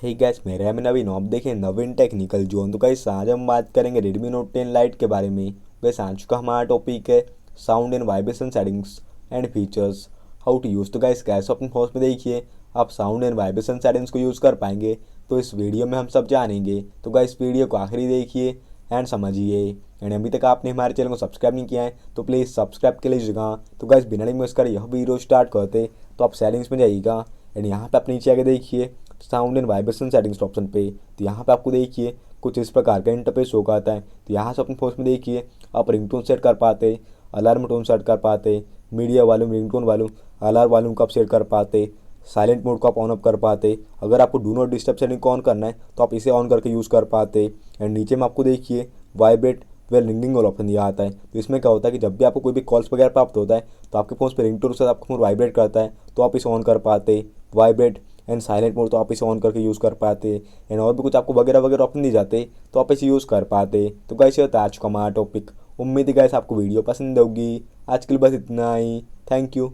हे gas मेरे में नवीन आप देखें नवीन टेक्निकल जोन। तो गाइस आज हम बात करेंगे Redmi Note 10 Lite के बारे में। गैस आज का हमारा टॉपिक है sound and vibration settings and features, how to use. तो गाइस कैसे अपने फोन में देखिए आप साउंड एंड वाइब्रेशन सेटिंग्स को यूज़ कर पाएंगे, तो इस वीडियो में हम सब जानेंगे। तो गाइस वीडियो को आखिरी देखिए एंड समझिए। एंड अभी तक आपने हमारे चैनल को सब्सक्राइब नहीं किया है तो प्लीज़ सब्सक्राइब के लीजिएगा। तो गाइस बिना टाइम वेस्ट कर यह वीडियो स्टार्ट करते। तो आप सेटिंग्स में जाइएगा एंड यहाँ पे आप नीचे आके देखिए sound and vibration settings option पे। तो यहाँ पे आपको देखिए कुछ इस प्रकार का इंटरफेस शो आता है। तो यहाँ से अपने फोन में देखिए आप रिंगटोन सेट कर पाते, अलार्म टोन सेट कर पाते, media volume, ringtone volume, alarm volume को आप सेट कर पाते, साइलेंट मोड को आप ऑन अप कर पाते। अगर आपको डू नॉट डिस्टर्ब सेटिंग को ऑन करना है तो आप इसे ऑन करके यूज़ कर पाते। एंड नीचे में आपको देखिए वाइब्रेट वेल रिंगिंग वाला ऑप्शन दिया आता है। तो इसमें क्या होता है कि जब भी आपको कोई भी कॉल्स वगैरह प्राप्त होता है तो आपके फ़ोन पे रिंगटोन के साथ आपका फ़ोन वाइब्रेट करता है, तो आप इसे ऑन कर पाते। वाइब्रेट एंड साइलेंट मोड तो आप इसे ऑन करके यूज़ कर पाते। एंड और भी कुछ आपको वगैरह वगैरह ऑप्शन दिए जाते तो आप इसे यूज़ कर पाते। तो गाइस ये था आज का हमारा टॉपिक। उम्मीद है गाइस आपको वीडियो पसंद होगी। आज के लिए बस इतना ही। Thank you.